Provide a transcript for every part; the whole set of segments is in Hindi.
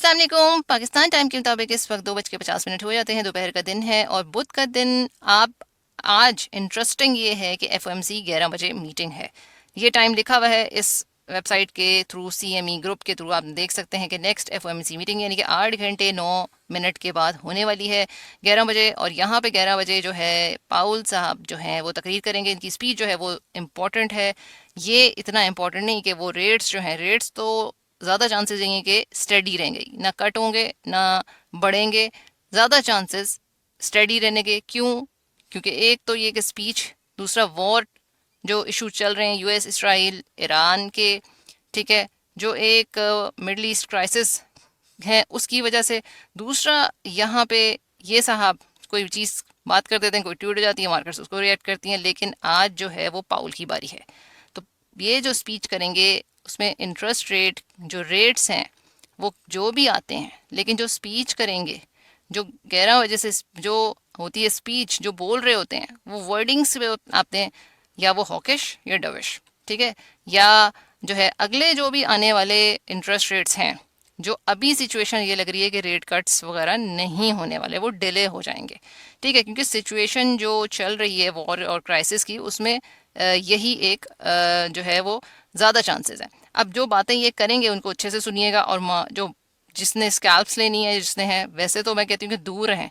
अस्सलाम वालेकुम। पाकिस्तान टाइम के मुताबिक इस वक्त 2:50 हो जाते हैं, दोपहर का दिन है और बुध का दिन। आप आज इंटरेस्टिंग ये है कि एफओएमसी 11 बजे मीटिंग है। ये टाइम लिखा हुआ है इस वेबसाइट के थ्रू, सीएमई ग्रुप के थ्रू आप देख सकते हैं कि नेक्स्ट एफओएमसी मीटिंग यानी कि 8 घंटे 9 मिनट के बाद होने वाली है 11 बजे। और यहाँ पे 11 बजे जो है पाउल साहब जो हैं वो तकरीर करेंगे। इनकी स्पीच जो है वो इम्पोर्टेंट है। ये इतना इम्पोर्टेंट नहीं कि वो रेट्स जो हैं, रेट्स तो ज़्यादा चांसेस हैं कि स्टडी रहेंगे, ना कट होंगे ना बढ़ेंगे। ज़्यादा चांसेस स्टडी रहने के। क्यों? क्योंकि एक तो ये कि स्पीच, दूसरा वॉर जो इशू चल रहे हैं यूएस इसराइल ईरान के, ठीक है, जो एक मिडल ईस्ट क्राइसिस है उसकी वजह से। दूसरा यहाँ पे ये साहब कोई चीज़ बात कर देते हैं, कोई ट्वीट हो जाती है, मार्केट्स उसको रिएक्ट करती हैं। लेकिन आज जो है वो पाउल की बारी है, तो ये जो स्पीच करेंगे उसमें इंटरेस्ट रेट, जो रेट्स हैं वो जो भी आते हैं, लेकिन जो स्पीच करेंगे, जो 11 बजे से जो होती है स्पीच, जो बोल रहे होते हैं वो वर्डिंग्स पे आते हैं, या वो हॉकिश या डविश, ठीक है, या जो है अगले जो भी आने वाले इंटरेस्ट रेट्स हैं, जो अभी सिचुएशन ये लग रही है कि रेट कट्स वगैरह नहीं होने वाले, वो डिले हो जाएंगे, ठीक है, क्योंकि सिचुएशन जो चल रही है वॉर और क्राइसिस की, उसमें यही एक जो है वो ज़्यादा चांसेस हैं। अब जो बातें ये करेंगे उनको अच्छे से सुनिएगा, और जो जिसने स्कैल्प्स लेनी है, जिसने है, वैसे तो मैं कहती हूँ कि दूर रहें,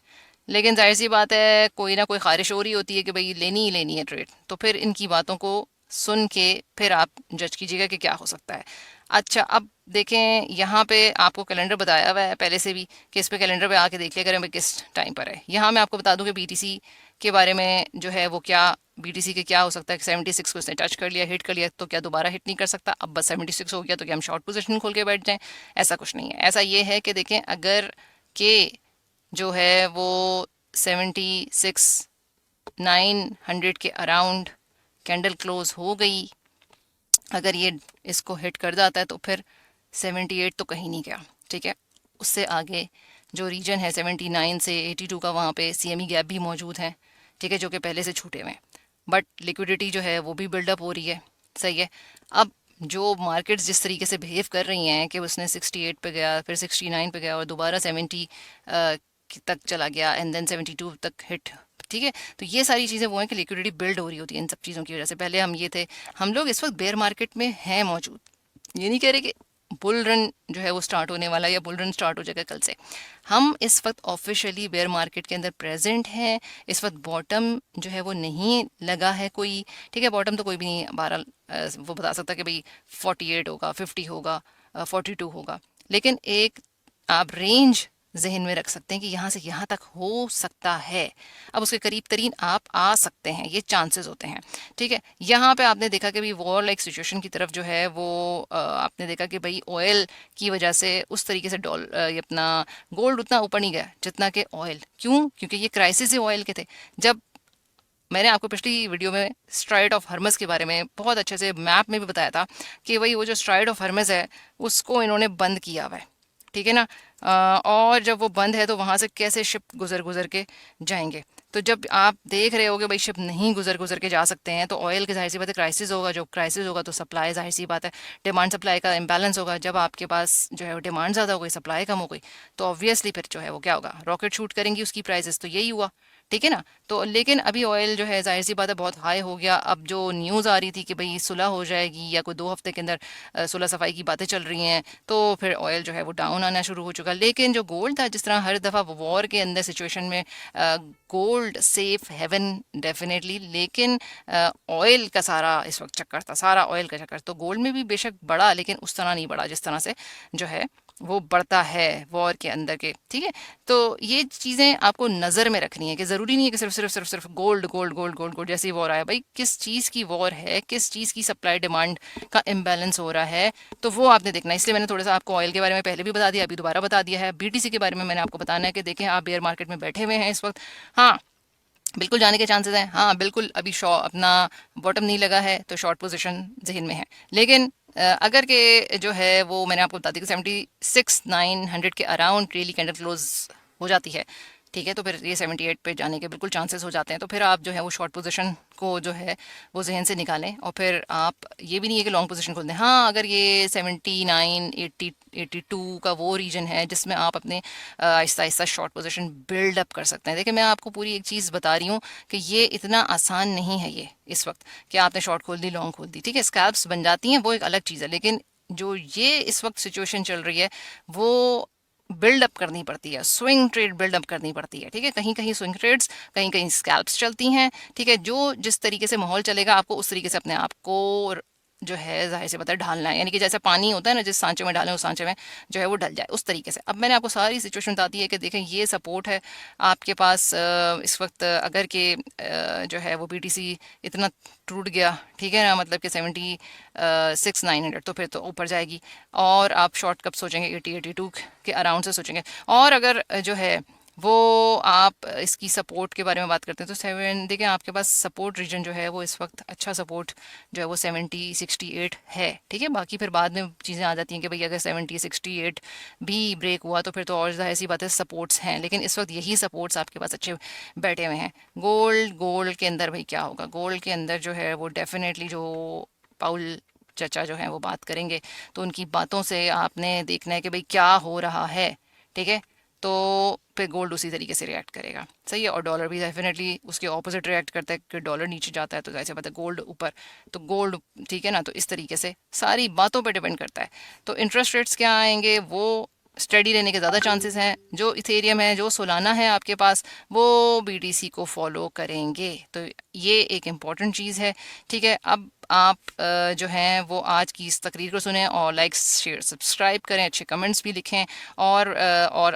लेकिन जाहिर सी बात है कोई ना कोई ख्वाहिश हो रही होती है कि भाई लेनी ही लेनी है ट्रेड, तो फिर इनकी बातों को सुन के फिर आप जज कीजिएगा कि क्या हो सकता है। अच्छा, अब देखें, यहाँ पे आपको कैलेंडर बताया हुआ है पहले से भी कि इस पे कैलेंडर पे आके देख लिया करें भाई किस टाइम पर है। यहाँ मैं आपको बता दूं कि बीटीसी के बारे में जो है वो क्या, बीटीसी के क्या हो सकता है कि 76 को इसने टच कर लिया, हिट कर लिया, तो क्या दोबारा हिट नहीं कर सकता? अब बस 76 हो गया तो क्या हम शॉर्ट पोजीशन खोल के बैठ जाएं? ऐसा कुछ नहीं है। ऐसा ये है कि देखें, अगर के जो है वो 76 900 के अराउंड कैंडल क्लोज हो गई, अगर ये इसको हिट कर जाता है तो फिर 78 तो कहीं नहीं गया, ठीक है। उससे आगे जो रीजन है 79 से 82 का, वहाँ पे सीएमई गैप भी मौजूद है, ठीक है, जो कि पहले से छूटे हुए हैं, बट लिक्विडिटी जो है वो भी बिल्डअप हो रही है, सही है। अब जो मार्केट्स जिस तरीके से बिहेव कर रही हैं कि उसने 68 पे गया, फिर 69 पे गया और दोबारा 70 तक चला गया, एंड देन 72 तक हिट, ठीक है, तो ये सारी चीज़ें वो हैं कि लिक्विडिटी बिल्ड हो रही होती है इन सब चीज़ों की वजह से। पहले हम ये थे, हम लोग इस वक्त बेयर मार्केट में हैं मौजूद। ये नहीं कह रहे कि बुल रन जो है वो स्टार्ट होने वाला है या बुल रन स्टार्ट हो जाएगा कल से। हम इस वक्त ऑफिशियली बेयर मार्केट के अंदर प्रेजेंट हैं। इस वक्त बॉटम जो है वो नहीं लगा है कोई, ठीक है, बॉटम तो कोई भी नहीं बहरहाल वो बता सकता कि भाई 48 होगा, 50 होगा, 42 होगा, लेकिन एक आप रेंज जहन में रख सकते हैं कि यहाँ से यहाँ तक हो सकता है। अब उसके करीब तरीन आप आ सकते हैं, ये चांसेस होते हैं, ठीक है। यहाँ पे आपने देखा कि भाई वॉर लाइक सिचुएशन की तरफ जो है वो आपने देखा कि भाई ऑयल की वजह से उस तरीके से ये अपना गोल्ड उतना ऊपर नहीं गया जितना कि ऑयल। क्यों? क्योंकि ये क्राइसिस ही ऑयल के थे। जब मैंने आपको पिछली वीडियो में स्ट्राइट ऑफ हर्मस के बारे में बहुत अच्छे से मैप में भी बताया था कि भाई वो जो स्ट्राइट ऑफ हर्मस है उसको इन्होंने बंद किया हुआ है, ठीक है ना। और जब वो बंद है तो वहाँ से कैसे शिप गुजर गुजर के जाएंगे। तो जब आप देख रहे होगे भाई शिप नहीं गुजर गुजर के जा सकते हैं, तो ऑयल की जाहिर सी बात है क्राइसिस होगा। जो क्राइसिस होगा तो सप्लाई, जाहिर सी बात है डिमांड सप्लाई का इम्बैलेंस होगा। जब आपके पास जो है डिमांड ज़्यादा हो गई, सप्लाई कम हो गई, तो ऑब्वियसली फिर जो है वो क्या होगा, रॉकेट शूट करेंगी उसकी प्राइसेस। तो यही हुआ, ठीक है ना। तो लेकिन अभी ऑयल जो है जाहिर सी बात है बहुत हाई हो गया। अब जो न्यूज़ आ रही थी कि भाई सुलह हो जाएगी या कोई 2 हफ्ते के अंदर सुलह सफाई की बातें चल रही हैं, तो फिर ऑयल जो है वो डाउन आना शुरू हो चुका। लेकिन जो गोल्ड था, जिस तरह हर दफ़ा वॉर के अंदर सिचुएशन में गोल्ड सेफ हेवन डेफिनेटली, लेकिन ऑयल का सारा इस वक्त चक्कर था, सारा ऑयल का चक्कर। तो गोल्ड में भी बेशक बढ़ा, लेकिन उस तरह नहीं बढ़ा जिस तरह से जो है वो बढ़ता है वॉर के अंदर के, ठीक है। तो ये चीज़ें आपको नज़र में रखनी है कि ज़रूरी नहीं है कि सिर्फ सिर्फ सिर्फ सिर्फ gold gold gold gold gold जैसे ही वॉर आया, भाई किस चीज़ की वॉर है, किस चीज़ की सप्लाई डिमांड का इम्बैलेंस हो रहा है, तो वो आपने देखना है। इसलिए मैंने थोड़ा सा आपको ऑयल के बारे में पहले भी बता दिया, अभी दोबारा बता दिया है। बीटीसी के बारे में मैंने आपको बताना है कि देखें आप बेयर मार्केट में बैठे हुए हैं इस वक्त, हाँ बिल्कुल जाने के चांसेस हैं, हाँ बिल्कुल अभी अपना बॉटम नहीं लगा है तो शॉर्ट पोजीशन जहन में है। लेकिन अगर के जो है वो मैंने आपको बता दी कि 76 900 के अराउंड डेली कैंडल क्लोज हो जाती है, ठीक है, तो फिर ये 78 पे जाने के बिल्कुल चांसेस हो जाते हैं। तो फिर आप जो है वो शॉर्ट पोजीशन को जो है वो जहन से निकालें, और फिर आप ये भी नहीं है कि लॉन्ग पोजीशन खोल दें। हाँ, अगर ये 79 80 82 का वो रीजन है जिसमें आप अपने Aahista Aahista short position build up कर सकते हैं। देखिए, मैं आपको पूरी एक चीज़ बता रही हूँ कि ये इतना आसान नहीं है ये इस वक्त कि आपने शॉर्ट खोल दी, लॉन्ग खोल दी। ठीक है, स्कैल्प्स बन जाती हैं, वो एक अलग चीज़ है, लेकिन जो ये इस वक्त सिचुएशन चल रही है वो बिल्ड अप करनी पड़ती है, स्विंग ट्रेड बिल्ड अप करनी पड़ती है। ठीक है, कहीं कहीं स्विंग ट्रेड्स, कहीं कहीं स्कैल्प्स चलती हैं। ठीक है, जो जिस तरीके से माहौल चलेगा आपको उस तरीके से अपने आप को जो है ज़ाहिर सी बात है ढालना है, यानी कि जैसा पानी होता है ना, जिस सांचे में डालें उस सांचे में जो है वो ढल जाए, उस तरीके से। अब मैंने आपको सारी सिचुएशन बता दी है कि देखें ये सपोर्ट है आपके पास इस वक्त, अगर के जो है वो BTC इतना टूट गया, ठीक है ना, मतलब कि 76,900, तो फिर तो ऊपर जाएगी, और आप शॉर्ट कब सोचेंगे 80-82 के अराउंड से सोचेंगे। और अगर जो है वो आप इसकी सपोर्ट के बारे में बात करते हैं तो 7, देखिए आपके पास सपोर्ट रीजन जो है वो इस वक्त अच्छा सपोर्ट जो है वो 70-68 है। ठीक है, बाकी फिर बाद में चीज़ें आ जाती हैं कि भाई अगर 70-68 भी ब्रेक हुआ तो फिर तो और ज़ाहिर सी बात है सपोर्ट्स हैं, लेकिन इस वक्त यही सपोर्ट्स आपके पास अच्छे बैठे हुए हैं। गोल्ड के अंदर भाई क्या होगा, गोल्ड के अंदर जो है वो डेफिनेटली जो पाउल चचा जो है वो बात करेंगे, तो उनकी बातों से आपने देखना है कि भाई क्या हो रहा है। ठीक है, तो फिर गोल्ड उसी तरीके से रिएक्ट करेगा, सही है। और डॉलर भी डेफिनेटली उसके ऑपोजिट रिएक्ट करता है कि डॉलर नीचे जाता है तो जैसे पता है गोल्ड ऊपर, तो गोल्ड, ठीक है ना। तो इस तरीके से सारी बातों पे डिपेंड करता है। तो इंटरेस्ट रेट्स क्या आएंगे, वो स्टडी रहने के ज़्यादा चांसेस हैं। जो इथेरियम है, जो सोलाना है आपके पास, वो BTC को फॉलो करेंगे, तो ये एक इम्पॉर्टेंट चीज़ है। ठीक है, अब आप जो हैं वो आज की इस तकरीर को सुने और लाइक शेयर सब्सक्राइब करें, अच्छे कमेंट्स भी लिखें, और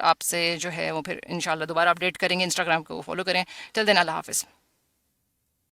आपसे जो है वो फिर इंशाल्लाह दोबारा अपडेट करेंगे। इंस्टाग्राम को फॉलो करें। टिल देन, अल्लाह हाफिज़।